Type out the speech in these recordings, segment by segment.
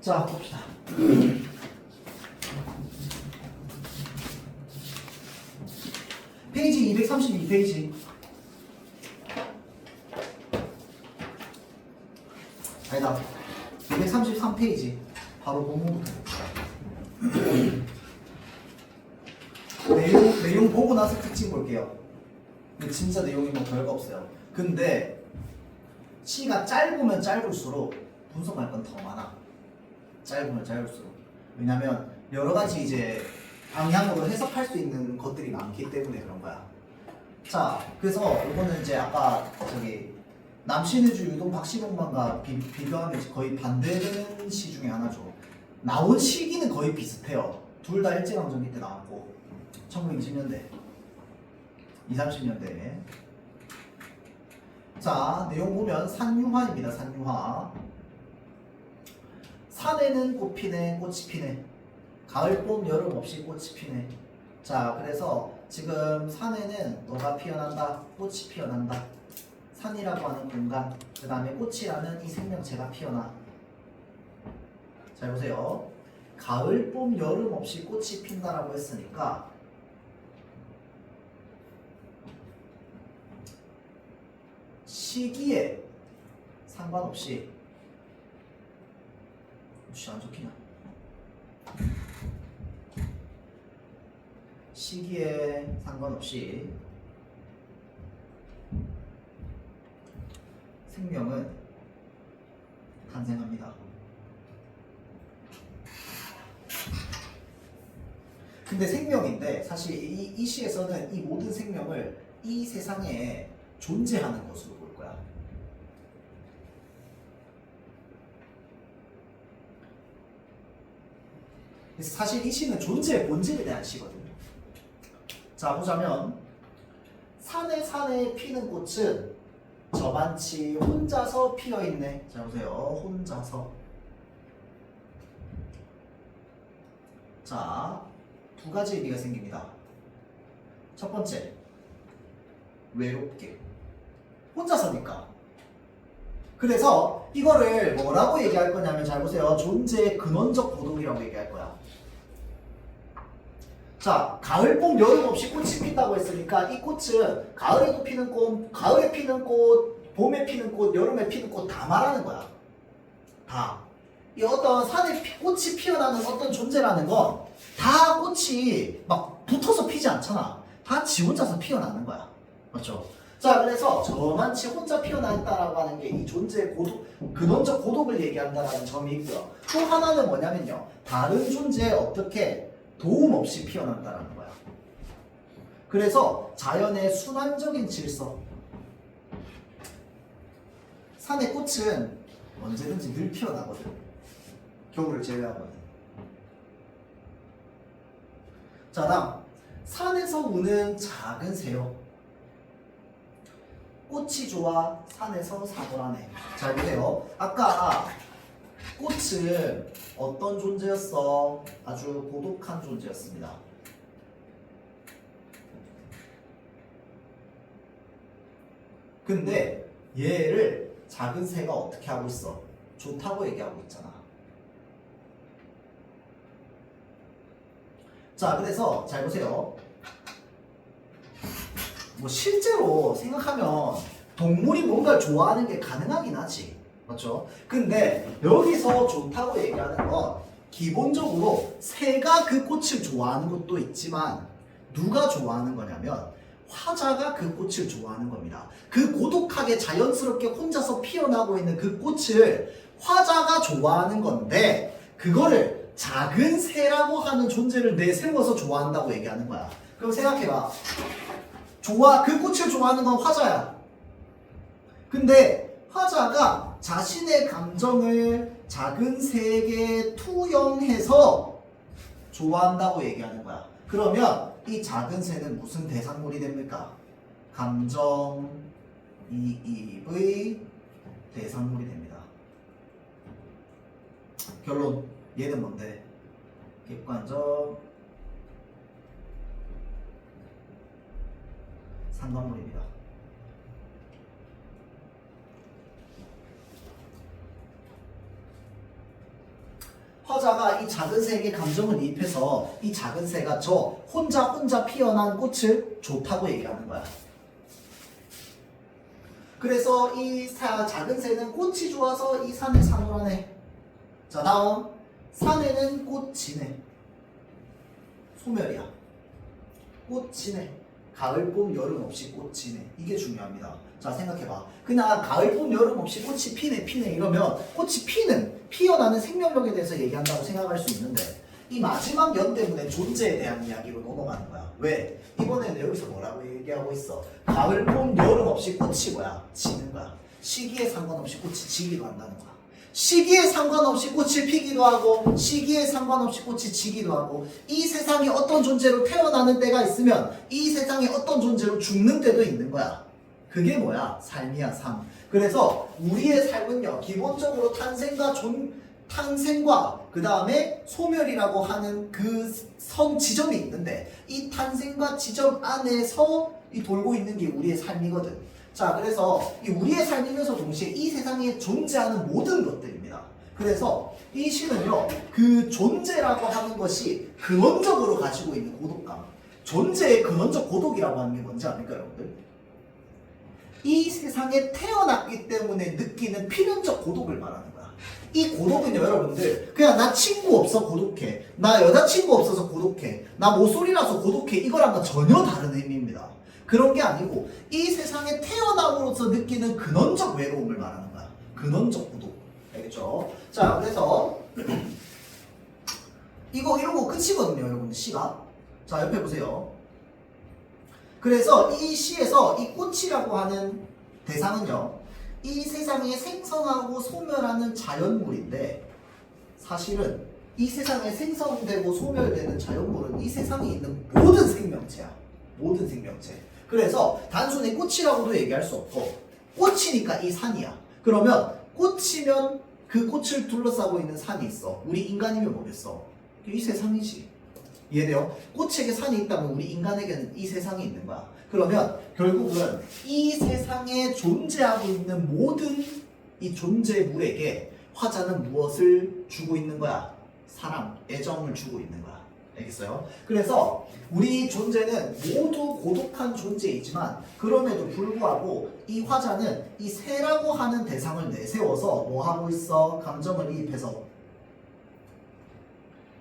자, 봅시다. 페이지 232페이지. 아니다. 233페이지. 바로 본문부터 봅시다. 내용 보고 나서 특징 볼게요. 근데 진짜 내용이 뭐 별거 없어요. 근데 시가 짧으면 짧을수록 분석할 건 더 많아. 짧으면 짧을수록. 왜냐면 여러 가지 이제 방향으로 해석할 수 있는 것들이 많기 때문에 그런 거야. 자, 그래서 이거는 이제 아까 저기 남신의주 유동 박시봉반과 비교하면 거의 반대되는 시 중에 하나죠. 나온 시기는 거의 비슷해요. 둘 다 일제강점기 때 나왔고 1920년대 20, 30년대. 자, 내용 보면 산유화입니다. 산유화. 산에는 꽃 피네, 꽃이 피네. 가을, 봄, 여름 없이 꽃이 피네. 자, 그래서 지금 산에는 너가 피어난다, 꽃이 피어난다. 산이라고 하는 공간, 그 다음에 꽃이라는 이 생명체가 피어나. 자, 보세요. 가을, 봄, 여름 없이 꽃이 핀다라고 했으니까 시기에 상관없이 안 좋기냐? 시기에 상관없이 생명은 탄생합니다. 근데 생명인데 사실 이 시에서는 이 모든 생명을 이 세상에 존재하는 것으로 볼 거야. 그래서 사실 이 시는 존재의 본질에 대한 시거든요. 자, 보자면 산에 피는 꽃은 저만치 혼자서 피어있네. 자, 보세요. 혼자서. 자, 두 가지 의미가 생깁니다. 첫 번째, 외롭게. 혼자서니까. 그래서 이거를 뭐라고 얘기할 거냐면 잘 보세요. 존재의 근원적 고독이라고 얘기할 거야. 자, 가을, 봄, 여름 없이 꽃이 핀다고 했으니까 이 꽃은 가을에도 피는 꽃, 가을에 피는 꽃, 봄에 피는 꽃, 여름에 피는 꽃 다 말하는 거야. 다. 이 어떤 산에 꽃이 피어나는 어떤 존재라는 건 다 꽃이 막 붙어서 피지 않잖아. 다 지 혼자서 피어나는 거야. 맞죠? 자, 그래서 저만치 혼자 피어났다라고 하는 게 이 존재의 고독, 근원적 고독을 얘기한다는 점이 있고요. 또 하나는 뭐냐면요. 다른 존재에 어떻게 도움 없이 피어난다라는 거야. 그래서 자연의 순환적인 질서. 산의 꽃은 언제든지 늘 피어나거든. 겨울을 제외하고는. 자, 다음. 산에서 우는 작은 새요. 꽃이 좋아 산에서 사돌하네. 잘 보세요. 아까 꽃은 어떤 존재였어? 아주 고독한 존재였습니다. 근데 얘를 작은 새가 어떻게 하고 있어? 좋다고 얘기하고 있잖아. 자, 그래서 잘 보세요. 뭐 실제로 생각하면 동물이 뭔가를 좋아하는 게 가능하긴 하지. 맞죠? 근데 여기서 좋다고 얘기하는 건 기본적으로 새가 그 꽃을 좋아하는 것도 있지만 누가 좋아하는 거냐면 화자가 그 꽃을 좋아하는 겁니다. 그 고독하게 자연스럽게 혼자서 피어나고 있는 그 꽃을 화자가 좋아하는 건데 그거를 작은 새라고 하는 존재를 내세워서 좋아한다고 얘기하는 거야. 그럼 생각해봐. 그 꽃을 좋아하는 건 화자야. 근데 화자가 자신의 감정을 작은 새에게 투영해서 좋아한다고 얘기하는 거야. 그러면 이 작은 새는 무슨 대상물이 됩니까? 감정이입의 대상물이 됩니다. 결론. 얘는 뭔데? 객관적 상관물입니다. 화자가 이 작은 새에게 감정을 이입해서 이 작은 새가 저 혼자 피어난 꽃을 좋다고 얘기하는 거야. 그래서 이 작은 새는 꽃이 좋아서 이 산을 산호라네. 자, 다음 산에는 꽃이네. 소멸이야. 꽃이네. 가을, 봄, 여름 없이 꽃이네. 이게 중요합니다. 자, 생각해봐. 그냥 가을, 봄, 여름 없이 꽃이 피네 이러면 꽃이 피어나는 생명력에 대해서 얘기한다고 생각할 수 있는데 이 마지막 연 때문에 존재에 대한 이야기로 넘어가는 거야. 왜? 이번에는 여기서 뭐라고 얘기하고 있어? 가을, 봄, 여름 없이 꽃이 뭐야? 지는 거야. 시기에 상관없이 꽃이 지기도 한다는 거야. 시기에 상관없이 꽃을 피기도 하고 시기에 상관없이 꽃이 지기도 하고 이 세상에 어떤 존재로 태어나는 때가 있으면 이 세상에 어떤 존재로 죽는 때도 있는 거야. 그게 뭐야? 삶이야, 삶. 그래서 우리의 삶은요, 기본적으로 탄생과 그 다음에 소멸이라고 하는 그 선 지점이 있는데 이 탄생과 지점 안에서 이 돌고 있는 게 우리의 삶이거든. 자, 그래서 이 우리의 삶이면서 동시에 이 세상에 존재하는 모든 것들입니다. 그래서 이 시는요, 그 존재라고 하는 것이 근원적으로 가지고 있는 고독감, 존재의 근원적 고독이라고 하는 게 뭔지 압니까, 여러분들? 이 세상에 태어났기 때문에 느끼는 필연적 고독을 말하는 거야. 이 고독은요, 여러분들, 그냥 나 친구 없어 고독해, 나 여자친구 없어서 고독해, 나 모쏠이라서 고독해, 이거랑은 전혀 다른 의미입니다. 그런 게 아니고 이 세상에 태어남으로써 느끼는 근원적 외로움을 말하는 거야. 근원적 고독. 알겠죠? 자, 그래서 이러고 끝이거든요, 여러분들. 시가. 자, 옆에 보세요. 그래서 이 시에서 이 꽃이라고 하는 대상은요, 이 세상에 생성하고 소멸하는 자연물인데 사실은 이 세상에 생성되고 소멸되는 자연물은 이 세상에 있는 모든 생명체야. 모든 생명체. 그래서 단순히 꽃이라고도 얘기할 수 없고 꽃이니까 이 산이야. 그러면 꽃이면 그 꽃을 둘러싸고 있는 산이 있어. 우리 인간이면 뭐겠어? 이 세상이지. 이해돼요? 꽃에게 산이 있다면 우리 인간에게는 이 세상이 있는 거야. 그러면 결국은 이 세상에 존재하고 있는 모든 이 존재물에게 화자는 무엇을 주고 있는 거야? 사랑, 애정을 주고 있는 거야. 알겠어요? 그래서 우리 존재는 모두 고독한 존재이지만 그럼에도 불구하고 이 화자는 이 새라고 하는 대상을 내세워서 뭐 하고 있어? 감정을 이입해서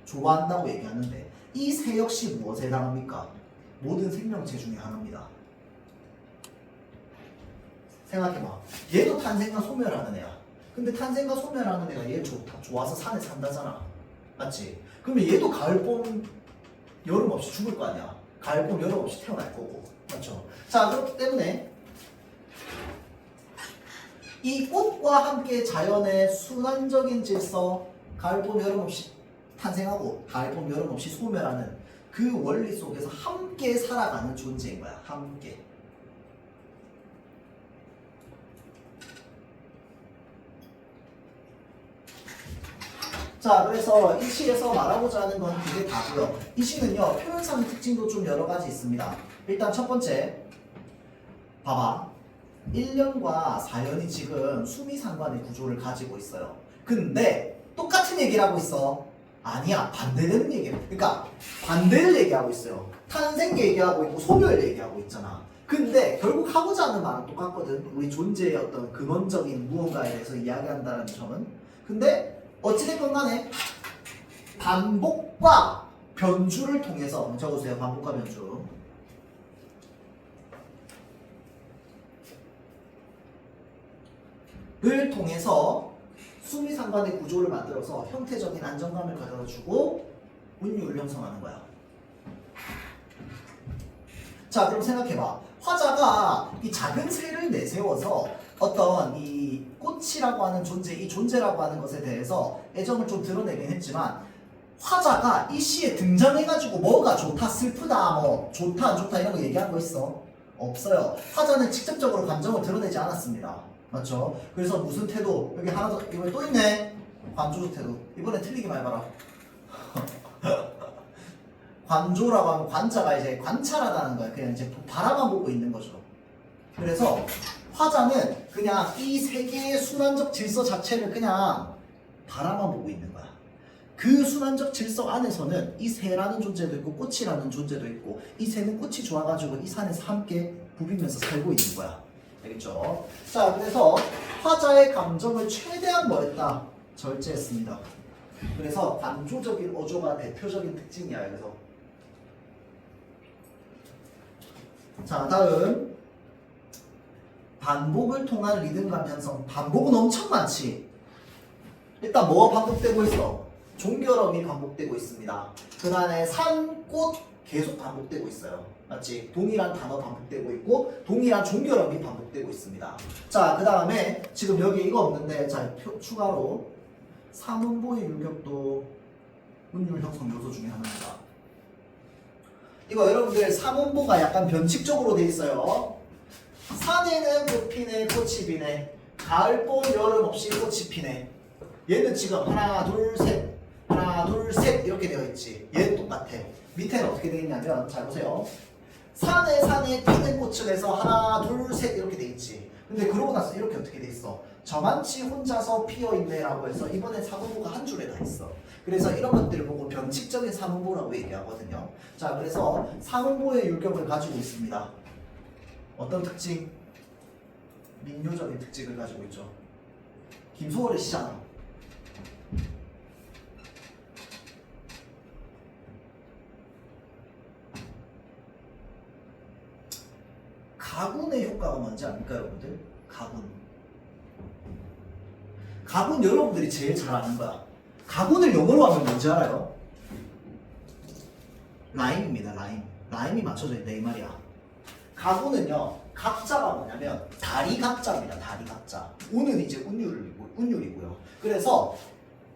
좋아한다고 얘기하는데 이 새 역시 무엇에 해당합니까? 모든 생명체 중에 하나입니다. 생각해봐. 얘도 탄생과 소멸하는 애야. 근데 탄생과 소멸하는 애가 얘 좋다. 좋아서 산에 산다잖아. 맞지? 그러면 얘도 가을, 봄, 여름 없이 죽을 거 아니야. 가을, 봄, 여름 없이 태어날 거고. 맞죠? 자, 그렇기 때문에 이 꽃과 함께 자연의 순환적인 질서, 가을, 봄, 여름 없이 탄생하고 가을, 봄, 여름 없이 소멸하는 그 원리 속에서 함께 살아가는 존재인 거야. 함께. 자, 그래서 이 시에서 말하고자 하는 건 그게 다고요. 이 시는요, 표현상 특징도 좀 여러 가지 있습니다. 일단 첫 번째, 봐봐. 1년과 4년이 지금 수미상관의 구조를 가지고 있어요. 근데 똑같은 얘기를 하고 있어. 아니야, 반대되는 얘기야. 그러니까 반대를 얘기하고 있어요. 탄생 얘기하고 있고 소멸 얘기하고 있잖아. 근데 결국 하고자 하는 말은 똑같거든. 우리 존재의 어떤 근원적인 무언가에 대해서 이야기한다는 점은. 근데 어찌됐건 간에 반복과 변주를 통해서 적어주세요. 반복과 변주. 를 통해서 수미상관의 구조를 만들어서 형태적인 안정감을 가져다주고 운율을 형성하는 거야. 자, 그럼 생각해봐. 화자가 이 작은 새를 내세워서 어떤 이 꽃이라고 하는 존재, 이 존재라고 하는 것에 대해서 애정을 좀 드러내긴 했지만 화자가 이 시에 등장해가지고 뭐가 좋다, 슬프다, 뭐 좋다, 안 좋다 이런 거 얘기한 거 있어? 없어요. 화자는 직접적으로 감정을 드러내지 않았습니다. 맞죠? 그래서 무슨 태도, 여기 하나 더, 이번에 또 있네. 관조조 태도. 이번에 틀리기만 해봐라. 관조라고 하면 관자가 이제 관찰하다는 거야. 그냥 이제 바라만 보고 있는 거죠. 그래서 화자는 그냥 이 세계의 순환적 질서 자체를 그냥 바라만 보고 있는 거야. 그 순환적 질서 안에서는 이 새라는 존재도 있고 꽃이라는 존재도 있고 이 새는 꽃이 좋아가지고 이 산에서 함께 부비면서 살고 있는 거야. 알겠죠? 자, 그래서 화자의 감정을 최대한 뭐 했다? 절제했습니다. 그래서 관조적인 어조가 대표적인 특징이야. 그래서 자, 다음 반복을 통한 리듬감 형성. 반복은 엄청 많지. 일단 뭐가 반복되고 있어? 종결음이 반복되고 있습니다. 그 다음에 산, 꽃 계속 반복되고 있어요. 맞지? 동일한 단어 반복되고 있고 동일한 종결음이 반복되고 있습니다. 자, 그 다음에 지금 여기 이거 없는데 자, 추가로 삼음보의 율격도 운율 형성 요소 중에 하나입니다. 이거 여러분들 삼음보가 약간 변칙적으로 돼 있어요. 산에는 꽃 피네, 꽃이 피네. 가을봄, 여름 없이 꽃이 피네. 얘는 지금 하나, 둘, 셋, 하나, 둘, 셋 이렇게 되어 있지. 얘는 똑같아. 밑에는 어떻게 되어 있냐면 잘 보세요. 산에 피는 꽃을 해서 하나, 둘, 셋 이렇게 되어 있지. 근데 그러고 나서 이렇게 어떻게 돼 있어? 저만치 혼자서 피어있네 라고 해서 이번에 삼음보가 한 줄에 다 있어. 그래서 이런 것들을 보고 변칙적인 삼음보라고 얘기하거든요. 자, 그래서 삼음보의 율격을 가지고 있습니다. 어떤 특징? 민요적인 특징을 가지고 있죠. 김소월의 시잖아. 가군의 효과가 뭔지 압니까, 여러분들? 가군 여러분들이 제일 잘 아는 거야. 가군을 영어로 하면 뭔지 알아요? 라임입니다. 라임이 맞춰져 있다 이 말이야. 가군은요, 각자가 뭐냐면 다리 각자입니다. 다리 각자. 우는 이제 운율이고요. 그래서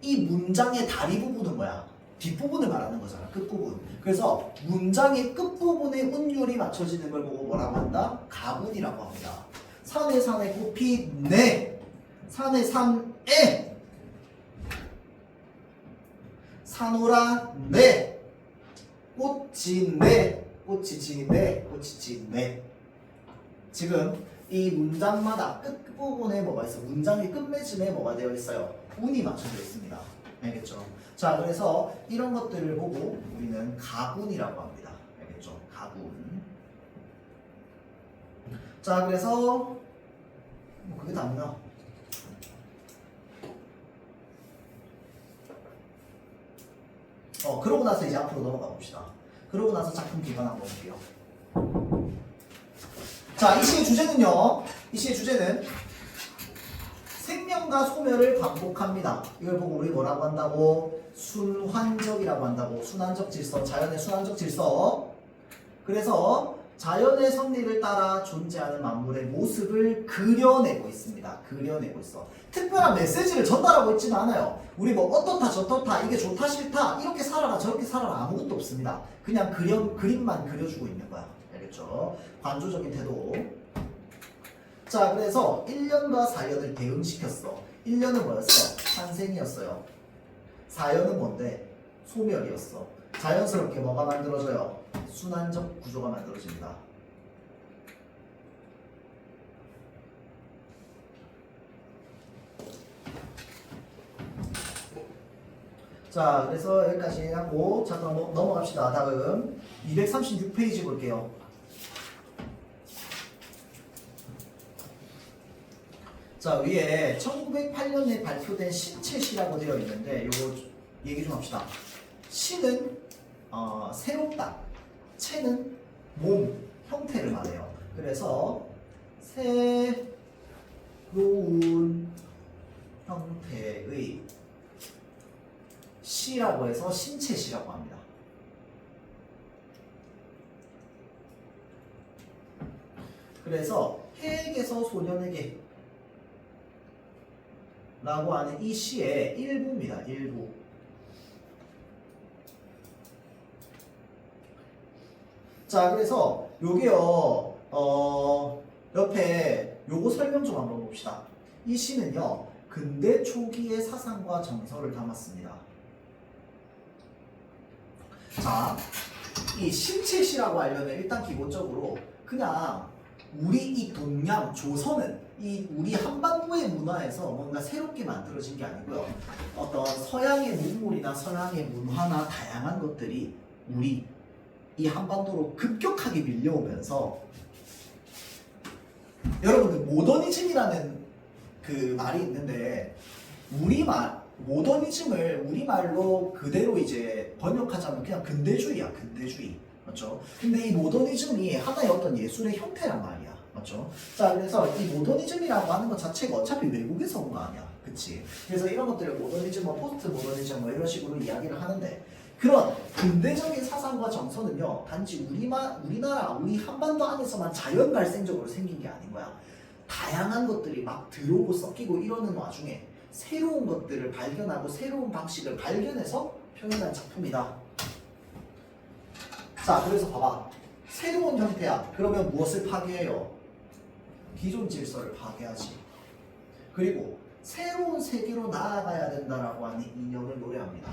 이 문장의 다리 부분은 뭐야? 뒷부분을 말하는 거잖아. 끝부분. 그래서 문장의 끝부분에 운율이 맞춰지는 걸 보고 뭐라고 한다? 가군이라고 합니다. 산에 꽃이 네. 산에 산에 산오라 네. 꽃이 네. 꽃이 지네. 지금 이 문장마다 끝부분에 뭐가 있어? 문장의 끝맺음에 뭐가 되어 있어요? 운이 맞춰져 있습니다. 알겠죠? 자, 그래서 이런 것들을 보고 우리는 가군이라고 합니다. 알겠죠? 가군. 자, 그래서 뭐 그게 다구나. 그러고 나서 이제 앞으로 넘어가 봅시다. 그러고 나서 작품 기반 한번 볼게요. 자, 이 시의 주제는요. 이 시의 주제는 생명과 소멸을 반복합니다. 이걸 보고 우리 뭐라고 한다고? 순환적이라고 한다고. 순환적 질서, 자연의 순환적 질서. 그래서 자연의 섭리를 따라 존재하는 만물의 모습을 그려내고 있습니다. 그려내고 있어. 특별한 메시지를 전달하고 있지는 않아요. 우리 뭐 어떻다 저떻다 이게 좋다 싫다 이렇게 살아라 저렇게 살아라 아무것도 없습니다. 그냥 그림만 그려주고 있는 거야. 알겠죠? 관조적인 태도. 자, 그래서 1년과 4년을 대응시켰어. 1년은 뭐였어? 탄생이었어요. 4년은 뭔데? 소멸이었어. 자연스럽게 뭐가 만들어져요? 순환적 구조가 만들어집니다. 자, 그래서 여기까지 하고 자, 그럼 넘어갑시다. 다음 236페이지 볼게요. 자, 위에 1908년에 발표된 신체시라고 되어 있는데 요거 얘기 좀 합시다. 시는 새롭다. 체는 몸, 형태를 말해요. 그래서 새로운 형태의 시라고 해서 신체시라고 합니다. 그래서 해에게서 소년에게 라고 하는 이 시의 일부입니다. 일부. 자, 그래서 요게요, 옆에 요거 설명 좀 한번 봅시다. 이 시는요, 근대 초기의 사상과 정서를 담았습니다. 자, 이 신체시라고 하려면 일단 기본적으로 그냥 우리 이 동양 조선은 이 우리 한반도의 문화에서 뭔가 새롭게 만들어진 게 아니고요. 어떤 서양의 문물이나 서양의 문화나 다양한 것들이 우리 이 한반도로 급격하게 밀려오면서 여러분들 모더니즘이라는 그 말이 있는데 모더니즘을 우리말로 그대로 이제 번역하자면 그냥 근대주의야, 근대주의. 맞죠? 근데 이 모더니즘이 하나의 어떤 예술의 형태란 말이야. 맞죠? 자, 그래서 이 모더니즘이라고 하는 것 자체가 어차피 외국에서 온 거 아니야. 그치? 그래서 이런 것들을 모더니즘, 포스트 모더니즘 뭐 이런 식으로 이야기를 하는데 그런 근대적인 사상과 정서는요, 단지 우리나라, 우리 한반도 안에서만 자연 발생적으로 생긴 게 아닌 거야. 다양한 것들이 막 들어오고 섞이고 이러는 와중에 새로운 것들을 발견하고 새로운 방식을 발견해서 표현한 작품이다. 자, 그래서 봐봐. 새로운 형태야. 그러면 무엇을 파괴해요? 기존 질서를 파괴하지. 그리고 새로운 세계로 나아가야 된다라고 하는 이념을 노래합니다.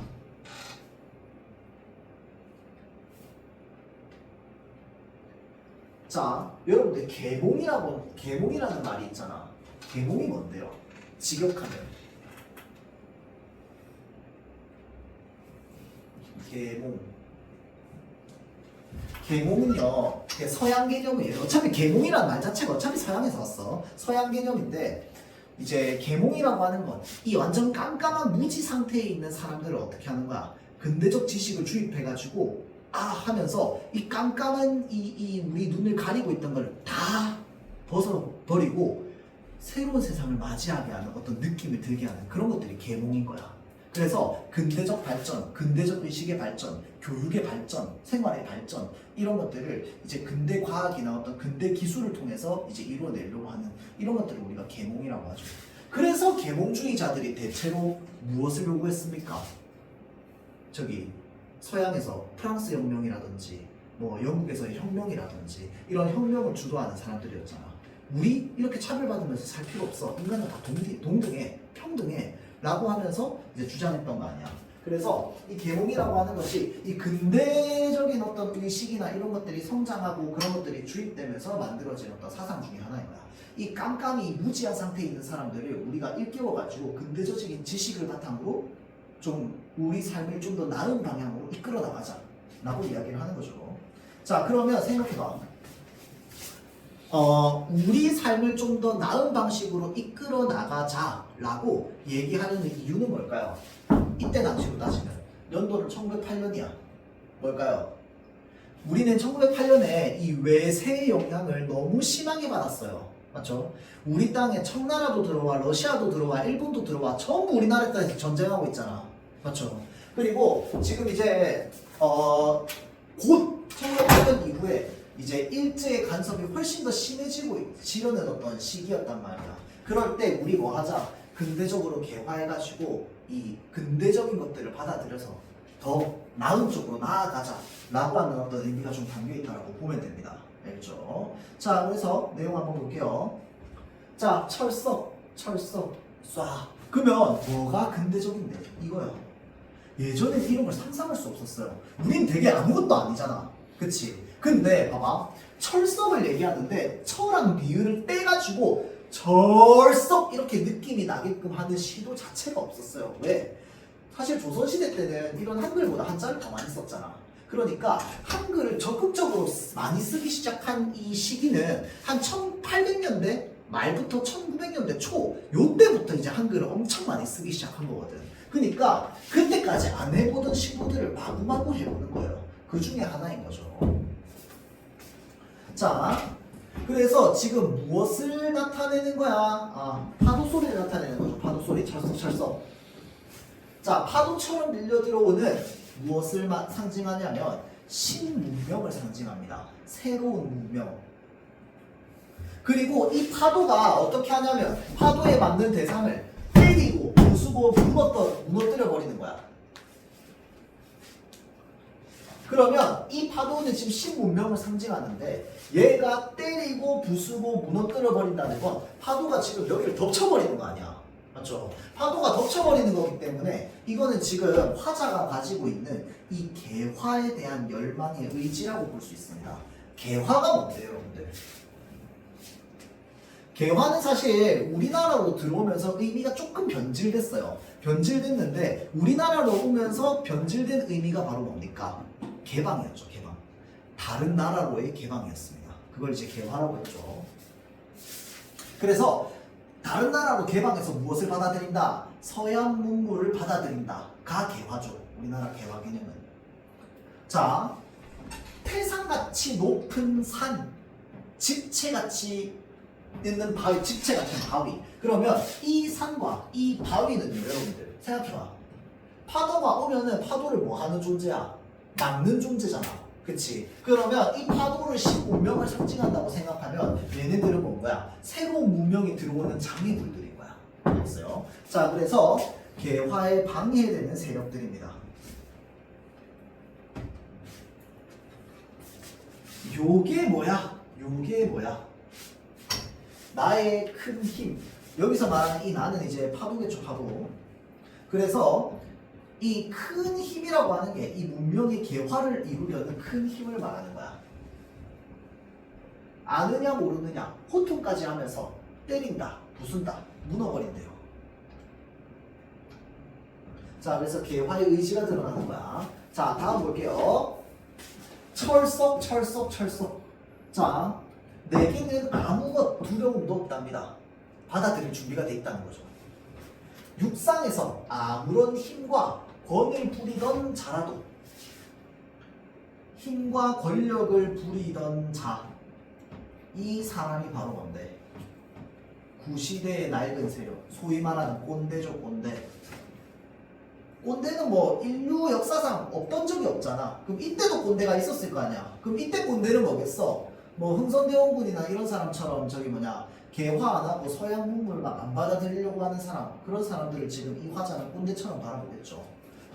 자, 여러분들 계몽이라는 말이 있잖아. 계몽이 뭔데요? 직역하면 계몽은요 서양 개념이에요. 어차피 계몽이라는 말 자체가 어차피 서양에서 왔어. 서양 개념인데 이제 계몽이라고 하는 건 이 완전 깜깜한 무지 상태에 있는 사람들을 어떻게 하는 거야? 근대적 지식을 주입해가지고 하면서 이 깜깜한 이 우리 눈을 가리고 있던 걸 다 벗어버리고 새로운 세상을 맞이하게 하는 어떤 느낌을 들게 하는 그런 것들이 계몽인 거야. 그래서 근대적 발전, 근대적 의식의 발전, 교육의 발전, 생활의 발전 이런 것들을 이제 근대 과학이나 어떤 근대 기술을 통해서 이제 이루어내려고 하는 이런 것들을 우리가 계몽이라고 하죠. 그래서 계몽주의자들이 대체로 무엇을 요구했습니까? 저기 서양에서 프랑스 혁명이라든지 뭐 영국에서의 혁명이라든지 이런 혁명을 주도하는 사람들이었잖아. 우리 이렇게 차별받으면서 살 필요 없어. 인간은 다 동등해, 평등해 라고 하면서 이제 주장했던 거 아니야. 그래서 이 계몽이라고 하는 것이 이 근대적인 어떤 의식이나 이런 것들이 성장하고 그런 것들이 주입되면서 만들어진 어떤 사상 중에 하나인 거야. 이 깜깜이 무지한 상태에 있는 사람들을 우리가 일깨워가지고 근대적인 지식을 바탕으로 좀 우리 삶을 좀 더 나은 방향으로 이끌어 나가자 라고 이야기를 하는 거죠. 자, 그러면 생각해봐. 우리 삶을 좀 더 나은 방식으로 이끌어 나가자 라고 얘기하는 이유는 뭘까요? 이때 당시로 따지면 연도는 1908년이야. 뭘까요? 우리는 1908년에 이 외세의 영향을 너무 심하게 받았어요. 맞죠? 우리 땅에 청나라도 들어와, 러시아도 들어와, 일본도 들어와, 전부 우리나라 땅에서 전쟁하고 있잖아. 맞죠? 그리고 지금 이제 곧 1908년 이후에 이제 일제의 간섭이 훨씬 더 심해지려는 어떤 시기였단 말이야. 그럴 때 우리 뭐 하자? 근대적으로 개화해가지고 이 근대적인 것들을 받아들여서 더 나은 쪽으로 나아가자 라고 하는 어떤 의미가 좀 담겨있다고 보면 됩니다. 알겠죠? 자, 그래서 내용 한번 볼게요. 자, 철석 쏴. 그러면 뭐가 근대적인데? 이거야. 예전엔 이런 걸 상상할 수 없었어요. 우린 되게 아무것도 아니잖아. 그치? 근데 봐봐. 철석을 얘기하는데 철랑 비유를 떼가지고 철석 이렇게 느낌이 나게끔 하는 시도 자체가 없었어요. 왜? 사실 조선시대 때는 이런 한글보다 한자를 더 많이 썼잖아. 그러니까 한글을 적극적으로 많이 쓰기 시작한 이 시기는 한 1800년대 말부터 1900년대 초 요때부터 이제 한글을 엄청 많이 쓰기 시작한 거거든. 그러니까 그때까지 안 해보던 시도들을 마구마구 해보는 거예요. 그 중에 하나인 거죠. 자, 그래서 지금 무엇을 나타내는 거야? 파도 소리를 나타내는 거죠. 파도 소리, 철썩. 자, 파도처럼 밀려 들어오는 무엇을 상징하냐면 신문명을 상징합니다. 새로운 문명. 그리고 이 파도가 어떻게 하냐면 파도에 맞는 대상을 때리고 부수고 무너뜨려 버리는 거야. 그러면 이 파도는 지금 신문명을 상징하는데 얘가 때리고 부수고 무너뜨려 버린다는 건 파도가 지금 여기를 덮쳐버리는 거 아니야. 맞죠? 파도가 덮쳐버리는 거기 때문에 이거는 지금 화자가 가지고 있는 이 개화에 대한 열망의 의지라고 볼 수 있습니다. 개화가 뭔데요, 여러분들? 개화는 사실 우리나라로 들어오면서 의미가 조금 변질됐어요. 변질됐는데 우리나라로 오면서 변질된 의미가 바로 뭡니까? 개방이었죠. 개방. 다른 나라로의 개방이었습니다. 그걸 이제 개화라고 했죠. 그래서 다른 나라로 개방해서 무엇을 받아들인다? 서양 문물을 받아들인다가 개화죠. 우리나라 개화 개념은. 자, 태산같이 높은 산, 집채같이 있는 바위, 집채 같은 바위. 그러면 이 산과 이 바위는요, 여러분들 생각해봐. 파도가 오면은 파도를 뭐 하는 존재야? 막는 존재잖아. 그치? 그러면 이 파도를 싣고 운명을 상징한다고 생각하면 얘네들은 뭔가야? 새로운 문명이 들어오는 장애물들인 거야. 알겠어요? 자, 그래서 개화에 방해되는 세력들입니다. 요게 뭐야? 요게 뭐야? 나의 큰 힘. 여기서 말하는 이 나는 이제 파도겠죠, 파도. 그래서 이 큰 힘이라고 하는 게 이 문명의 개화를 이루려는 큰 힘을 말하는 거야. 아느냐 모르느냐 호통까지 하면서 때린다, 부순다, 무너버린대요. 자, 그래서 개화의 의지가 드러나는 거야. 자, 다음 볼게요. 철석, 철석, 철석. 자, 내게는 아무것 두려움도 없답니다. 받아들일 준비가 돼 있다는 거죠. 육상에서 아무런 힘과 권을 부리던 자라도 힘과 권력을 부리던 자, 이 사람이 바로 뭔데? 구시대의 낡은 세력, 소위 말하는 꼰대죠, 꼰대. 꼰대는 뭐 인류 역사상 없던 적이 없잖아. 그럼 이때도 꼰대가 있었을 거 아니야. 그럼 이때 꼰대는 뭐겠어? 뭐 흥선대원군이나 이런 사람처럼 저기 뭐냐 개화나 뭐 서양 문물을 막 안 받아들이려고 하는 사람, 그런 사람들을 지금 이 화자는 꼰대처럼 바라보겠죠.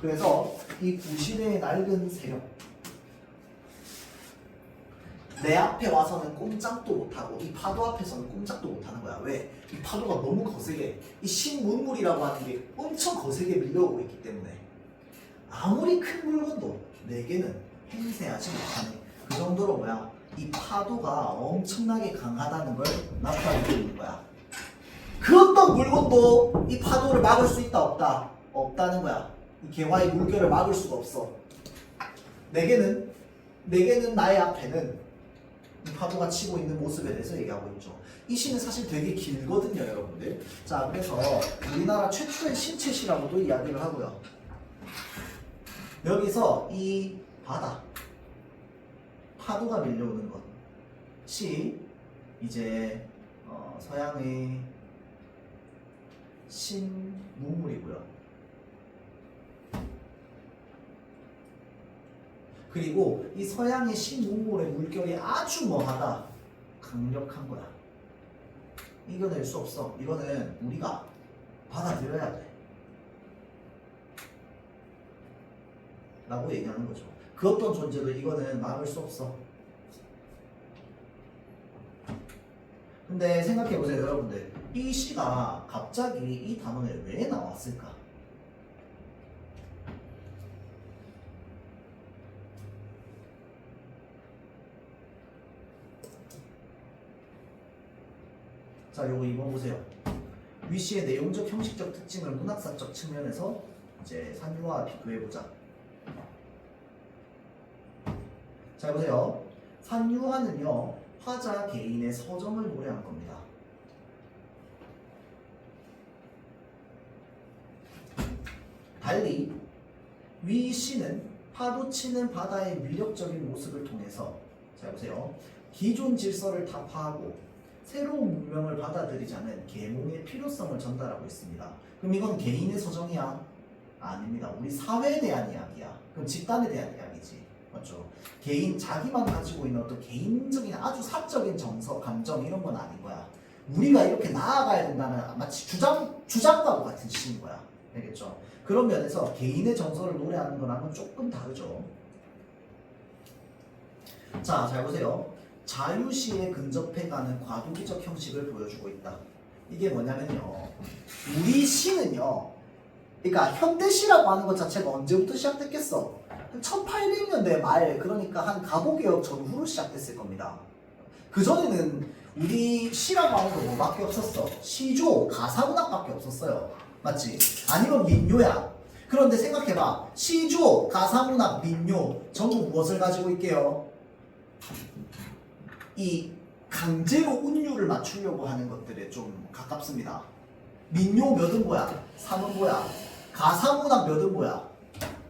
그래서 이 구시대의 낡은 세력, 내 앞에 와서는 꼼짝도 못하고 이 파도 앞에서는 꼼짝도 못하는 거야. 왜? 이 파도가 너무 거세게, 이 신문물이라고 하는 게 엄청 거세게 밀려오고 있기 때문에 아무리 큰 물건도 내게는 행세하지 못하네. 그 정도로 뭐야? 이 파도가 엄청나게 강하다는 걸 나타내고 있는 거야. 그 어떤 물건도 이 파도를 막을 수 있다 없다? 없다는 거야. 이 개화의 물결을 막을 수가 없어. 내게는 나의 앞에는 이 파도가 치고 있는 모습에 대해서 얘기하고 있죠. 이 시는 사실 되게 길거든요, 여러분들. 자, 그래서 우리나라 최초의 신체시라고도 이야기를 하고요. 여기서 이 바다, 파도가 밀려오는 것이 이제 서양의 신문물이고요. 그리고 이 서양의 신문물의 물결이 아주 뭐하다? 강력한 거야. 이겨낼 수 없어. 이거는 우리가 받아들여야 돼. 라고 얘기하는 거죠. 그 어떤 존재도 이거는 막을 수 없어. 근데 생각해보세요, 여러분들. 이 시가 갑자기 이 단원에 왜 나왔을까? 자, 요거 2번 보세요. 위 시의 내용적 형식적 특징을 문학사적 측면에서 이제 산유화와 비교해보자. 자, 보세요. 산유화는요, 화자 개인의 서정을 노래한 겁니다. 달리 위 시는 파도치는 바다의 위력적인 모습을 통해서, 자, 보세요. 기존 질서를 타파하고 새로운 문명을 받아들이자는 계몽의 필요성을 전달하고 있습니다. 그럼 이건 개인의 서정이야? 아닙니다. 우리 사회에 대한 이야기야. 그럼 집단에 대한 이야기지. 맞죠? 개인, 자기만 가지고 있는 어떤 개인적인 아주 사적인 정서, 감정 이런 건 아닌 거야. 우리가 이렇게 나아가야 된다는 마치 주장과도 같은 시인 거야. 알겠죠? 그런 면에서 개인의 정서를 노래하는 거랑은 조금 다르죠. 자, 잘 보세요. 자유시에 근접해가는 과도기적 형식을 보여주고 있다. 이게 뭐냐면요, 우리 시는요, 그러니까 현대시라고 하는 것 자체가 언제부터 시작됐겠어? 1800년대 말, 그러니까 한 가보개혁 전후로 시작됐을 겁니다. 그전에는 우리 시라고 하는 거 뭐밖에 없었어? 시조, 가사문학밖에 없었어요. 맞지? 아니면 민요야. 그런데 생각해봐. 시조, 가사문학, 민요 전부 무엇을 가지고 있게요? 이 강제로 운율을 맞추려고 하는 것들에 좀 가깝습니다. 민요 몇 음보야? 3음보야. 가사문학 몇 음보야?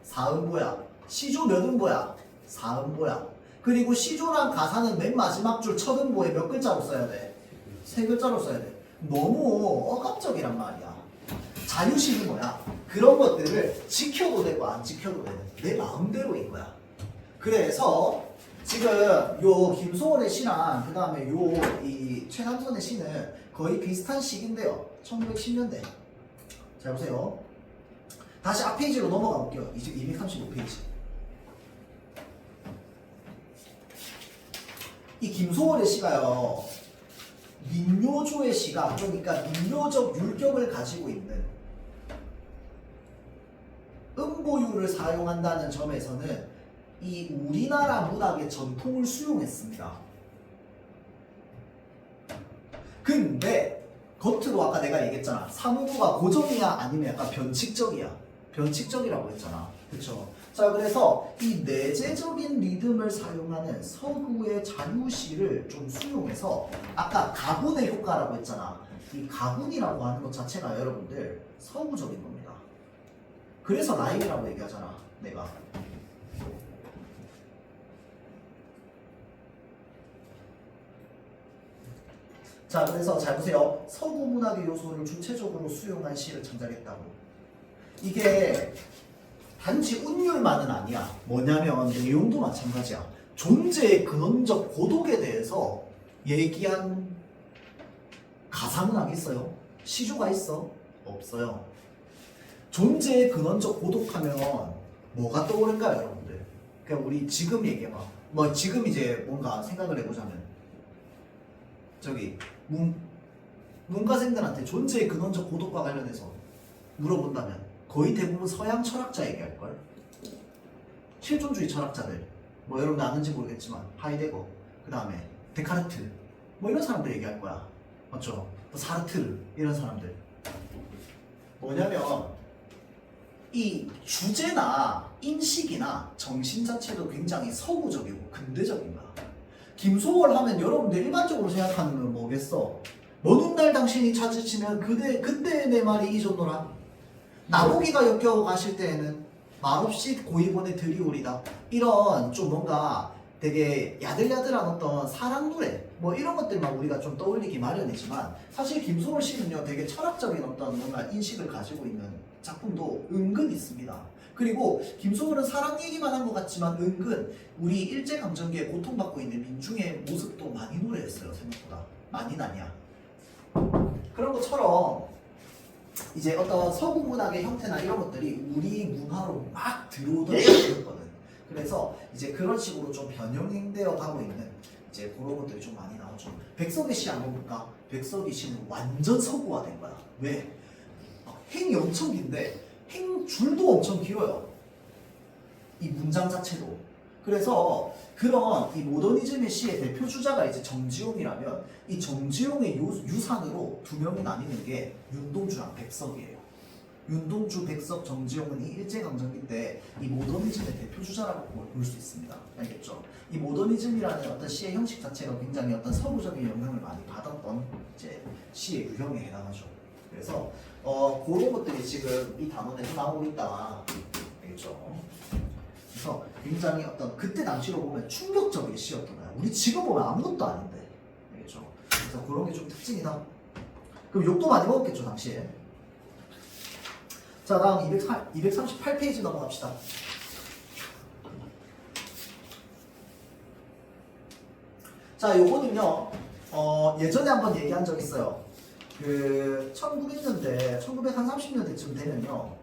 4음보야. 시조 몇 음보야? 4음보야. 그리고 시조랑 가사는 맨 마지막 줄 첫 음보에 몇 글자로 써야 돼? 3글자로 써야 돼. 너무 억압적이란 말이야. 자유식은 뭐야? 그런 것들을 지켜도 되고 안 지켜도 되는 내 마음대로인 거야. 그래서 지금 요 김소월의 시랑 그 다음에 요 이 최남선의 시는 거의 비슷한 시기인데요. 1910년대. 자 보세요. 다시 앞 페이지로 넘어가 볼게요. 이제 235페이지. 이 김소월의 시가요. 민요조의 시가 그러니까 민요적 율격을 가지고 있는 음보율을 사용한다는 점에서는 이 우리나라 문학의 전통을 수용했습니다. 근데 겉으로 아까 내가 얘기했잖아. 사무부가 고정이야 아니면 약간 변칙적이야. 변칙적이라고 했잖아. 그쵸? 자 그래서 이 내재적인 리듬을 사용하는 서구의 자유시를 좀 수용해서 아까 가군의 효과라고 했잖아. 이 가군이라고 하는 것 자체가 여러분들 서구적인 겁니다. 그래서 라임이라고 얘기하잖아. 내가. 자 그래서 잘 보세요. 서구 문학의 요소를 주체적으로 수용한 시를 창작했다고. 이게 단지 운율만은 아니야. 뭐냐면 내용도 마찬가지야. 존재의 근원적 고독에 대해서 얘기한 가사문학이 있어요? 시조가 있어? 없어요. 존재의 근원적 고독하면 뭐가 떠오를까요, 여러분들? 그냥 우리 지금 얘기해봐. 뭐 지금 이제 뭔가 생각을 해보자면 저기 문과생들한테 존재의 근원적 고독과 관련해서 물어본다면 거의 대부분 서양 철학자 얘기할걸? 실존주의 철학자들 뭐 여러분 아는지 모르겠지만 하이데거 그 다음에 데카르트 뭐 이런 사람들 얘기할 거야. 맞죠? 뭐 사르트르 이런 사람들 뭐냐면 이 주제나 인식이나 정신 자체도 굉장히 서구적이고 근대적인 거야. 김소월 하면 여러분들 일반적으로 생각하는 건 뭐겠어? 먼 훗날 당신이 찾으시면 그때 내 말이 잊었노라. 나보기가 역겨워 가실 때에는 말없이 고이번에 들이오리다. 이런 좀 뭔가 되게 야들야들한 어떤 사랑 노래 뭐 이런 것들만 우리가 좀 떠올리기 마련이지만 사실 김소월 씨는요 되게 철학적인 어떤 뭔가 인식을 가지고 있는 작품도 은근 있습니다. 그리고 김소월은 사랑 얘기만 한 것 같지만 은근 우리 일제강점기에 고통받고 있는 민중의 모습도 많이 노래했어요. 생각보다 많이는 아니야. 그런 것처럼 이제 어떤 서구 문학의 형태나 이런 것들이 우리 문화로 막 들어오던 시기였거든. 그래서 이제 그런 식으로 좀 변형되어 가고 있는 이제 그런 것들이 좀 많이 나오죠. 백석이 시 한번 볼까? 백석이 시는 완전 서구화된 거야. 왜? 행이 엄청 긴데 행 줄도 엄청 길어요. 이 문장 자체도. 그래서 그런 이 모더니즘의 시의 대표 주자가 이제 정지용이라면 이 정지용의 유산으로 두 명이 나뉘는 게 윤동주랑 백석이에요. 윤동주, 백석, 정지용은 이 일제강점기 때 이 모더니즘의 대표 주자라고 볼 수 있습니다. 알겠죠? 이 모더니즘이라는 어떤 시의 형식 자체가 굉장히 어떤 서구적인 영향을 많이 받았던 이제 시의 유형에 해당하죠. 그래서 그런 것들이 지금 이 단원에서 나오고 있다. 알겠죠? 그래서 굉장히 어떤 그때 당시로 보면 충격적인 시였던 거야. 우리 지금 보면 아무것도 아닌데. 알겠죠? 그래서 그런 게 좀 특징이다. 그럼 욕도 많이 먹었겠죠, 당시에. 자, 다음 238페이지 넘어갑시다. 자, 요거는요, 예전에 한번 얘기한 적 있어요. 그 1900년대, 1930년대쯤 되면요.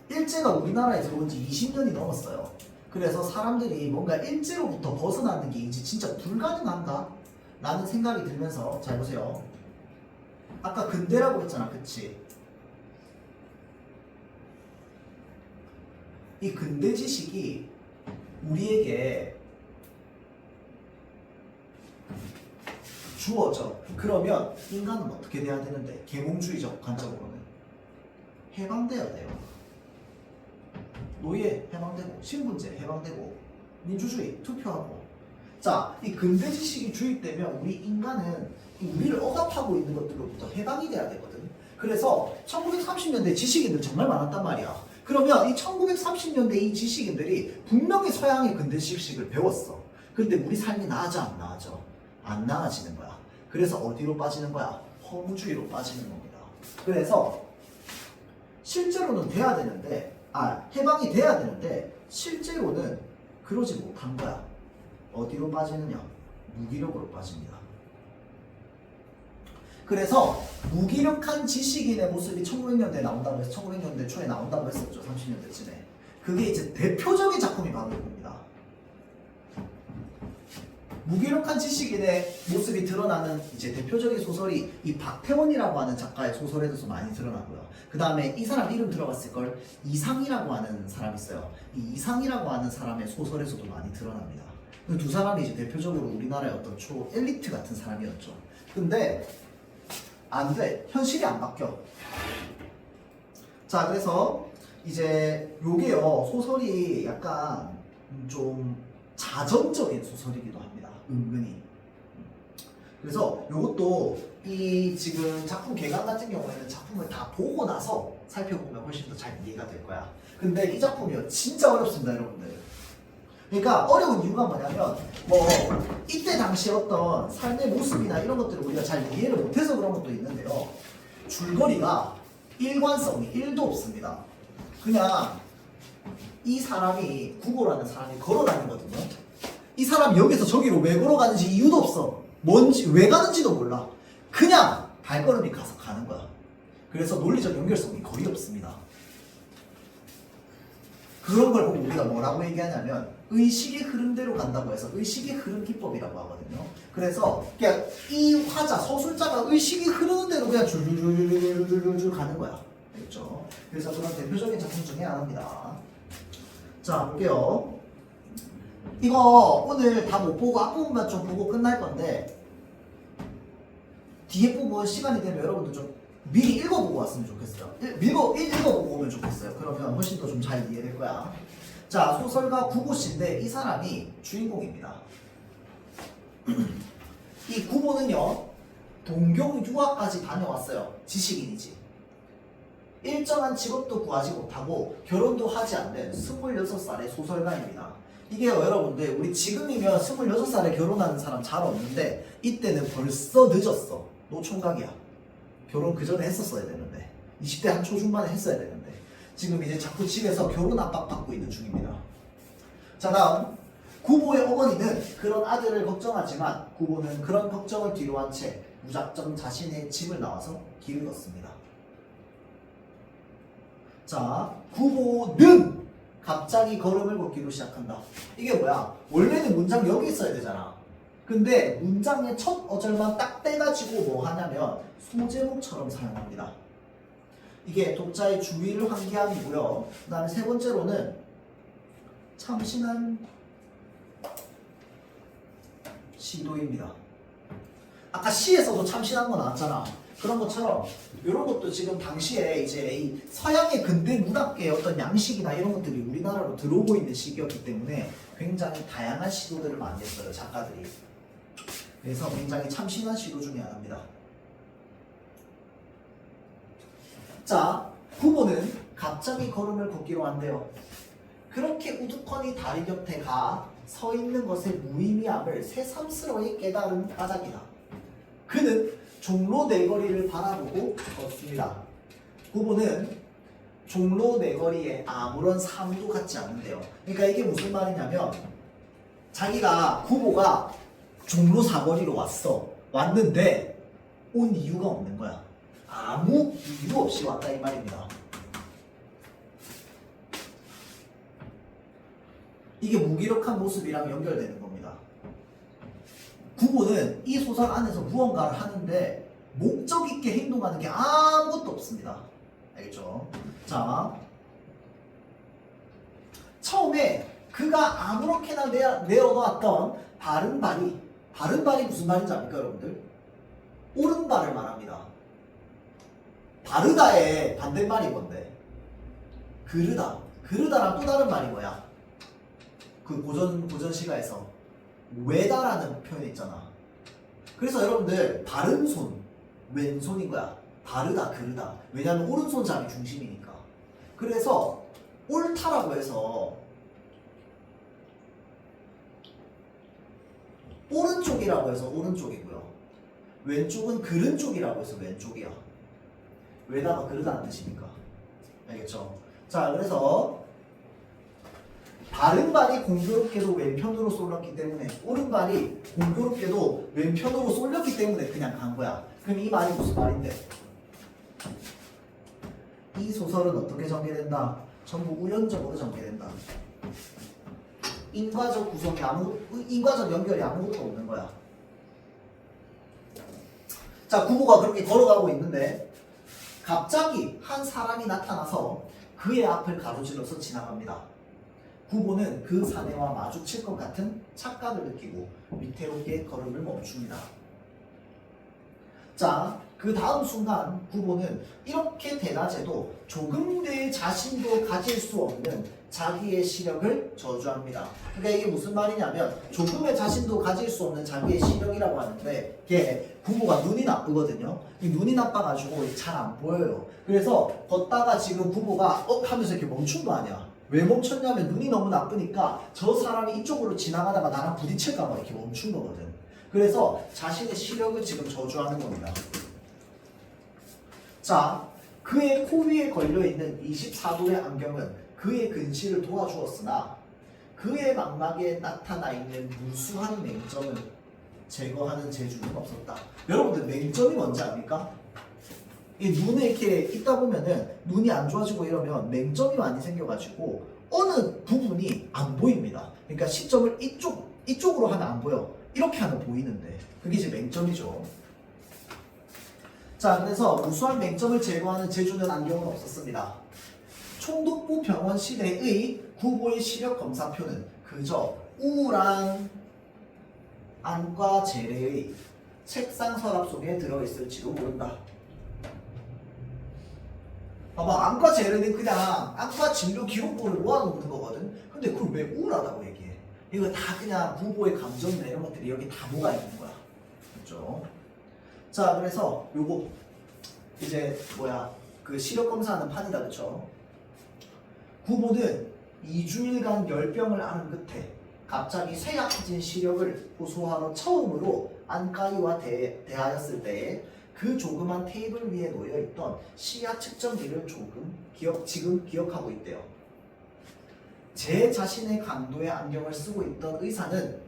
일제가 우리나라에 들어온 지 20년이 넘었어요. 그래서 사람들이 뭔가 일제로부터 벗어나는 게 이제 진짜 불가능한가? 라는 생각이 들면서 잘 보세요. 아까 근대라고 했잖아, 그치? 이 근대 지식이 우리에게 주어져. 그러면 인간은 어떻게 돼야 되는데? 계몽주의적 관점으로는 해방돼야 돼요. 노예 해방되고 신분제 해방되고 민주주의 투표하고. 자, 이 근대 지식이 주입되면 우리 인간은 우리를 억압하고 있는 것들로부터 해방이 돼야 되거든. 그래서 1930년대 지식인들 정말 많았단 말이야. 그러면 이 1930년대 이 지식인들이 분명히 서양의 근대 지식을 배웠어. 근데 우리 삶이 나아져 안 나아져? 안 나아지는 거야. 그래서 어디로 빠지는 거야? 허무주의로 빠지는 겁니다. 그래서 실제로는 돼야 되는데, 해방이 돼야 되는데 실제로는 그러지 못한 거야. 어디로 빠지느냐? 무기력으로 빠집니다. 그래서 무기력한 지식인의 모습이 1900년대에 나온다고 해서 1900년대 초에 나온다고 했었죠. 30년대쯤에. 그게 이제 대표적인 작품이 바로 이겁니다. 무기력한 지식인의 모습이 드러나는 이제 대표적인 소설이 이 박태원이라고 하는 작가의 소설에도 많이 드러나고요. 그 다음에 이 사람 이름 들어봤을걸? 이상이라고 하는 사람이 있어요. 이 이상이라고 하는 사람의 소설에서도 많이 드러납니다. 그 두 사람이 이제 대표적으로 우리나라의 어떤 초 엘리트 같은 사람이었죠. 근데 안 돼. 현실이 안 바뀌어. 자, 그래서 이제 요게요, 소설이 약간 좀 자전적인 소설이기도 합니다. 은근히. 그래서 요것도 이 지금 작품 개강 같은 경우에는 작품을 다 보고 나서 살펴보면 훨씬 더 잘 이해가 될 거야. 근데 이 작품이요, 진짜 어렵습니다, 여러분들. 그러니까 어려운 이유가 뭐냐면 뭐 이때 당시 어떤 삶의 모습이나 이런 것들을 우리가 잘 이해를 못해서 그런 것도 있는데요. 줄거리가 일관성이 1도 없습니다. 그냥 이 사람이 구보라는 사람이 걸어다니거든요. 이 사람이 여기서 저기로 왜 걸어가는지 이유도 없어. 뭔지 왜 가는지도 몰라. 그냥 발걸음이 가서 가는 거야. 그래서 논리적 연결성이 거의 없습니다. 그런 걸 보고 우리가 뭐라고 얘기하냐면 의식의 흐름대로 간다고 해서 의식의 흐름 기법이라고 하거든요. 그래서 그냥 이 화자, 서술자가 의식이 흐르는 대로 그냥 줄줄줄줄줄줄 가는 거야. 알겠죠? 그래서 그런 대표적인 작품 중에 하나입니다. 자, 볼게요. 이거 오늘 다 못 보고 앞부분만 좀 보고 끝날 건데 뒤에 부분 시간이 되면 여러분들 좀 미리 읽어보고 왔으면 좋겠어요. 읽어보고 오면 좋겠어요. 그러면 훨씬 더 좀 잘 이해될 거야. 자, 소설가 구보씨인데 이 사람이 주인공입니다. 이 구보는요, 동경 유학까지 다녀왔어요. 지식인이지. 일정한 직업도 구하지 못하고 결혼도 하지 않는 26살의 소설가입니다. 이게요, 여러분들, 우리 지금이면 26살에 결혼하는 사람 잘 없는데 이때는 벌써 늦었어. 노총각이야. 결혼 그 전에 했었어야 되는데 20대 한 초중반에 했어야 되는데 지금 이제 자꾸 집에서 결혼 압박 받고 있는 중입니다. 자, 다음 구보의 어머니는 그런 아들을 걱정하지만 구보는 그런 걱정을 뒤로한 채 무작정 자신의 집을 나와서 길을 걷습니다. 자, 구보는 갑자기 걸음을 걷기로 시작한다. 이게 뭐야? 원래는 문장 여기 있어야 되잖아. 근데 문장의 첫 어절만 딱 떼가지고 뭐 하냐면 소제목처럼 사용합니다. 이게 독자의 주의를 환기함이고요. 그 다음에 세 번째로는 참신한 시도입니다. 아까 시에서도 참신한 거 나왔잖아. 그런 것처럼 이런 것도 지금 당시에 이제 이 서양의 근대 문학계의 어떤 양식이나 이런 것들이 우리나라로 들어오고 있는 시기였기 때문에 굉장히 다양한 시도들을 많이 했어요, 작가들이. 그래서 굉장히 참신한 시도 중에 하나입니다. 자, 구보는 갑자기 걸음을 걷기로 한대요. 그렇게 우두커니 다리 곁에 가 서 있는 것의 무의미함을 새삼스러이 깨달은 까닭이다. 그는 종로 내거리를 바라보고 걷습니다. 구보는 종로 내거리에 아무런 사무도 갖지 않는데요. 그러니까 이게 무슨 말이냐면 자기가 구보가 종로 사거리로 왔는데 온 이유가 없는 거야. 아무 이유 없이 왔다 이 말입니다. 이게 무기력한 모습이랑 연결되는 겁니다. 구보는 이 소설 안에서 무언가를 하는데 목적 있게 행동하는 게 아무것도 없습니다. 알겠죠? 자, 처음에 그가 아무렇게나 내어놓았던 바른 발이 무슨 말인지 압니까, 여러분들? 오른발을 말합니다. 바르다의 반대말이 뭔데? 그르다. 그르다랑 또 다른 말이 뭐야? 그 고전 시가에서 외다라는 표현이 있잖아. 그래서 여러분들 바른 손, 왼손인 거야. 바르다, 그르다. 왜냐하면 오른손잡이 중심이니까. 그래서 옳다라고 해서 오른쪽이라고 해서 오른쪽이고요. 왼쪽은 그른 쪽이라고 해서 왼쪽이야. 외다가 그르다는 뜻이니까. 알겠죠? 자, 그래서 바른발이 공교롭게도 왼편으로 쏠렸기 때문에 오른발이 공교롭게도 왼편으로 쏠렸기 때문에 그냥 간 거야. 그럼 이 말이 무슨 말인데? 이 소설은 어떻게 전개된다? 전부 우연적으로 전개된다. 인과적 구성이 인과적 연결이 아무것도 없는 거야. 자, 구보가 그렇게 걸어가고 있는데 갑자기 한 사람이 나타나서 그의 앞을 가로질러서 지나갑니다. 구보는 그 사내와 마주칠 것 같은 착각을 느끼고 위태롭게 걸음을 멈춥니다. 자, 그 다음 순간 구보는 이렇게 대낮에도 조금의 자신도 가질 수 없는 자기의 시력을 저주합니다. 그러니까 이게 무슨 말이냐면 조금의 자신도 가질 수 없는 자기의 시력이라고 하는데 이게 구보가 눈이 나쁘거든요. 이 눈이 나빠가지고 잘 안 보여요. 그래서 걷다가 지금 구보가 하면서 이렇게 멈춘 거 아니야. 왜 멈췄냐면 눈이 너무 나쁘니까 저 사람이 이쪽으로 지나가다가 나랑 부딪힐까 봐 이렇게 멈춘 거거든. 그래서 자신의 시력을 지금 저주하는 겁니다. 자, 그의 코 위에 걸려있는 24도의 안경은 그의 근시를 도와주었으나 그의 망막에 나타나 있는 무수한 맹점을 제거하는 재주는 없었다. 여러분들 맹점이 뭔지 압니까? 이 눈에 이렇게 있다 보면은 눈이 안 좋아지고 이러면 맹점이 많이 생겨가지고 어느 부분이 안 보입니다. 그러니까 시점을 이쪽으로 하면 안 보여. 이렇게 하면 보이는데 그게 이제 맹점이죠. 자, 그래서 무수한 맹점을 제거하는 재주는 안경은 없었습니다. 총독부 병원 시대의 구보의 시력 검사표는 그저 우울한 안과 재래의 책상 서랍 속에 들어있을지도 모른다. 봐봐, 안과 재래는 그냥 안과 진료 기록부를 모아놓는 거거든. 근데 그걸 왜 우울하다고 얘기해? 이거 다 그냥 구보의 감정이나 이런 것들이 여기 다 녹아 있는 거야. 그렇죠? 자, 그래서 요거 이제 그 시력 검사하는 판이다. 그렇죠? 구보는 2주일간 열병을 앓은 끝에 갑자기 쇠약해진 시력을 호소하러 처음으로 안과의와 대하였을 때에 그 조그만 테이블 위에 놓여있던 시야 측정기를 지금 기억하고 있대요. 제 자신의 강도의 안경을 쓰고 있던 의사는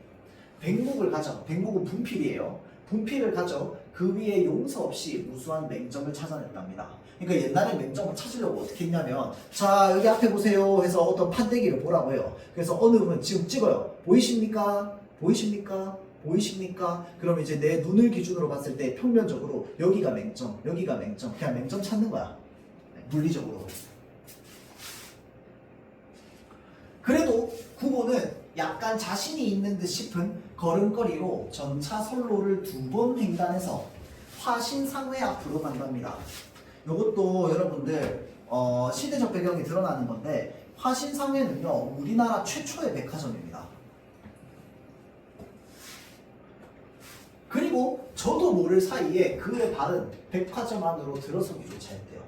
백목은 분필이에요. 분필을 가져 그 위에 용서 없이 무수한 맹점을 찾아냈답니다. 그러니까 옛날에 맹점을 찾으려고 어떻게 했냐면 자, 여기 앞에 보세요 해서 어떤 판때기를 보라고 해요. 그래서 어느 분은 지금 찍어요. 보이십니까? 보이십니까? 보이십니까? 그럼 이제 내 눈을 기준으로 봤을 때 평면적으로 여기가 맹점, 여기가 맹점, 그냥 맹점 찾는 거야. 물리적으로. 그래도 구보는 약간 자신이 있는 듯 싶은 걸음걸이로 전차 선로를 2번 횡단해서 화신상회 앞으로 간답니다. 이것도 여러분들 시대적 배경이 드러나는 건데 화신상회는요 우리나라 최초의 백화점입니다. 그리고 저도 모를 사이에 그의 발은 백화점 안으로 들어서기조차 했대요.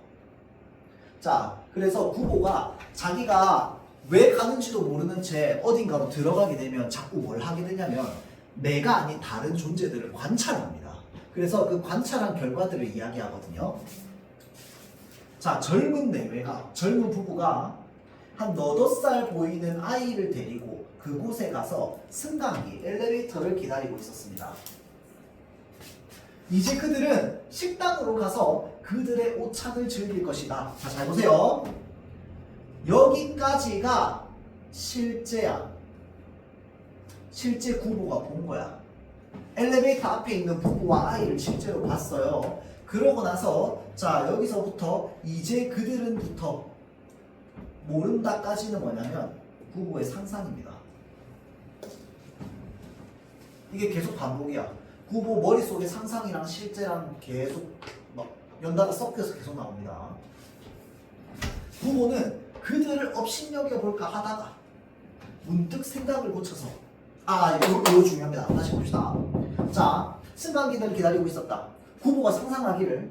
자, 그래서 구보가 자기가 왜 가는지도 모르는 채 어딘가로 들어가게 되면 자꾸 뭘 하게 되냐면 내가 아닌 다른 존재들을 관찰합니다. 그래서 그 관찰한 결과들을 이야기하거든요. 자, 젊은 부부가 한 8살 보이는 아이를 데리고 그곳에 가서 승강기, 엘리베이터를 기다리고 있었습니다. 이제 그들은 식당으로 가서 그들의 오찬을 즐길 것이다. 자, 잘 보세요. 여기까지가 실제야. 실제 구보가 본 거야. 엘리베이터 앞에 있는 부부와 아이를 실제로 봤어요. 그러고 나서 자, 여기서부터 이제 그들은부터 모른다까지는 뭐냐면 구보의 상상입니다. 이게 계속 반복이야. 구보 머릿속에 상상이랑 실제랑 계속 막 연달아 섞여서 계속 나옵니다. 구보는 그들을 업신여겨볼까 하다가 문득 생각을 고쳐서 이거 중요합니다. 다시 봅시다. 자, 승강기를 기다리고 있었다. 구보가 상상하기를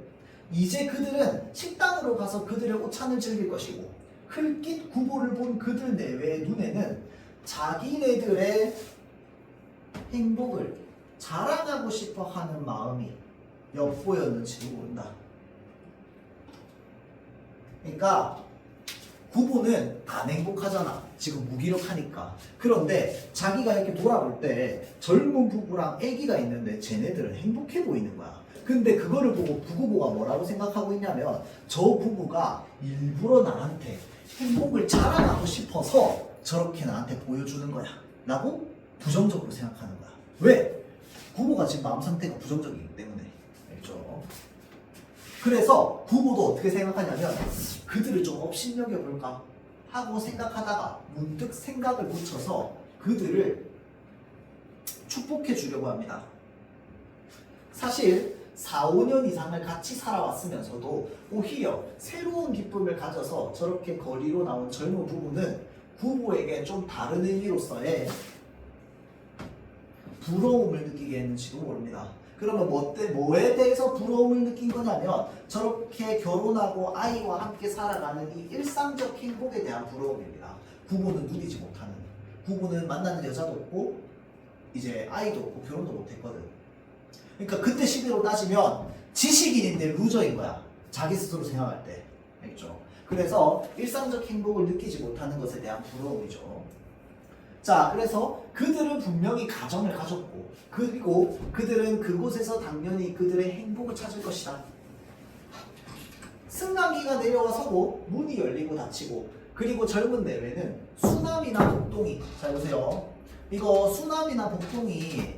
이제 그들은 식당으로 가서 그들의 오찬을 즐길 것이고 흘낏 구보를 본 그들 내외의 눈에는 자기네들의 행복을 자랑하고 싶어 하는 마음이 엿보였는지도 모른다. 그러니까 구보는 안 행복하잖아. 지금 무기력하니까. 그런데 자기가 이렇게 돌아볼 때 젊은 부부랑 아기가 있는데 쟤네들은 행복해 보이는 거야. 근데 그거를 보고 부부가 뭐라고 생각하고 있냐면 저 부부가 일부러 나한테 행복을 자랑하고 싶어서 저렇게 나한테 보여주는 거야 라고 부정적으로 생각하는 거야. 왜? 부부가 지금 마음 상태가 부정적이기 때문에. 알죠? 그래서 부부도 어떻게 생각하냐면 그들을 좀 업신여겨볼까 하고 생각하다가 문득 생각을 고쳐서 그들을 축복해 주려고 합니다. 사실 4, 5년 이상을 같이 살아왔으면서도 오히려 새로운 기쁨을 가져서 저렇게 거리로 나온 젊은 부부는 부부에게 좀 다른 의미로서의 부러움을 느끼게 했는지도 모릅니다. 그러면 뭐에 대해서 부러움을 느낀 거냐면 저렇게 결혼하고 아이와 함께 살아가는 이 일상적 행복에 대한 부러움입니다. 부부는 누리지 못하는, 부부는 만나는 여자도 없고 이제 아이도 없고 결혼도 못했거든. 그러니까 그때 시대로 따지면 지식인인데 루저인 거야. 자기 스스로 생각할 때. 알겠죠? 그래서 일상적 행복을 느끼지 못하는 것에 대한 부러움이죠. 자, 그래서 그들은 분명히 가정을 가졌고 그리고 그들은 그곳에서 당연히 그들의 행복을 찾을 것이다. 승강기가 내려와 서고 문이 열리고 닫히고 그리고 젊은 내외는 수남이나 복동이, 잘 보세요. 이거 수남이나 복동이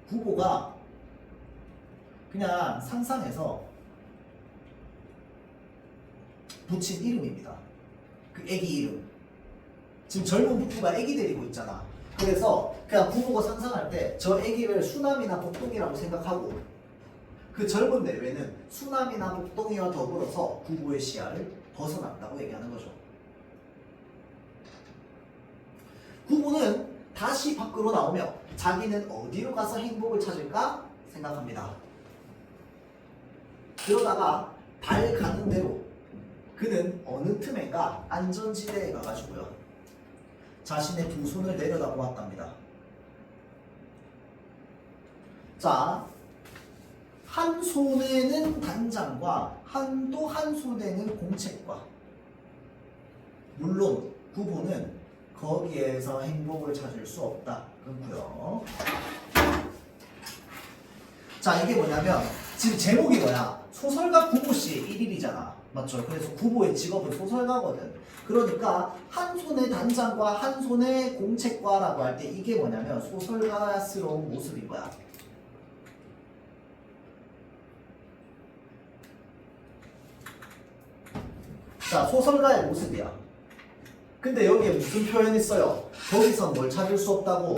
부부가 그냥 상상해서 붙인 이름입니다. 그 애기 이름. 지금 젊은 부부가 애기 데리고 있잖아. 그래서 그냥 부부가 상상할 때 저 애기를 수남이나 복동이라고 생각하고 그 젊은 내외는 수남이나 복동이와 더불어서 부부의 시야를 벗어났다고 얘기하는 거죠. 부부는 다시 밖으로 나오며 자기는 어디로 가서 행복을 찾을까 생각합니다. 그러다가 발 가는 대로 그는 어느 틈엔가 안전지대에 가가지고요. 자신의 두 손을 내려다 보았답니다. 자, 한 손에는 단장과 또 한 손에는 공책과. 물론 부부는 거기에서 행복을 찾을 수 없다. 그렇고요. 자, 이게 뭐냐면 지금 제목이 뭐야? 소설가 구보씨의 1일이잖아. 맞죠? 그래서 구보의 직업은 소설가거든. 그러니까 한 손에 단장과 한 손에 공책과라고 할 때 이게 뭐냐면 소설가스러운 모습인 거야. 자, 소설가의 모습이야. 근데 여기에 무슨 표현이 써요? 거기서 뭘 찾을 수 없다고?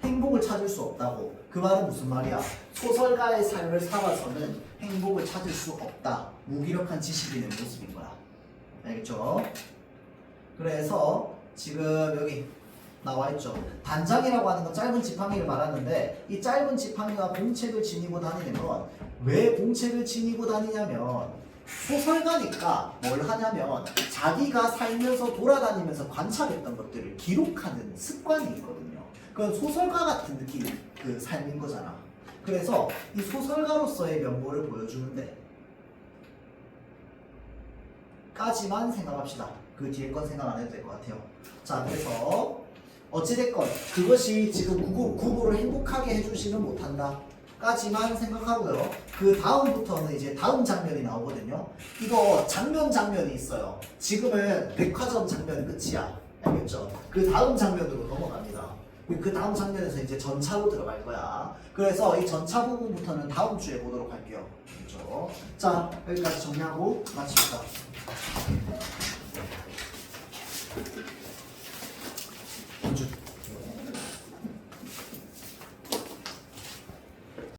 행복을 찾을 수 없다고. 그 말은 무슨 말이야? 소설가의 삶을 살아서는 행복을 찾을 수 없다. 무기력한 지식인의 모습인 거야. 알겠죠? 그래서 지금 여기 나와 있죠. 단장이라고 하는 건 짧은 지팡이를 말하는데 이 짧은 지팡이와 공책을 지니고 다니는 건 왜 공책을 지니고 다니냐면 소설가니까 뭘 하냐면 자기가 살면서 돌아다니면서 관찰했던 것들을 기록하는 습관이 있거든요. 그건 소설가 같은 느낌, 그 삶인 거잖아. 그래서 이 소설가로서의 면모를 보여주는데 까지만 생각합시다. 그 뒤에 건 생각 안 해도 될 것 같아요. 자, 그래서 어찌됐건 그것이 지금 구보를 행복하게 해주지는 못한다. 까지만 생각하고요. 그 다음부터는 이제 다음 장면이 나오거든요. 이거 장면이 있어요. 지금은 백화점 장면이 끝이야. 알겠죠? 그 다음 장면으로 넘어갑니다. 그 다음 장면에서 이제 전차로 들어갈 거야. 그래서 이 전차 부분부터는 다음 주에 보도록 할게요. 그렇죠? 자, 여기까지 정리하고 마칩시다.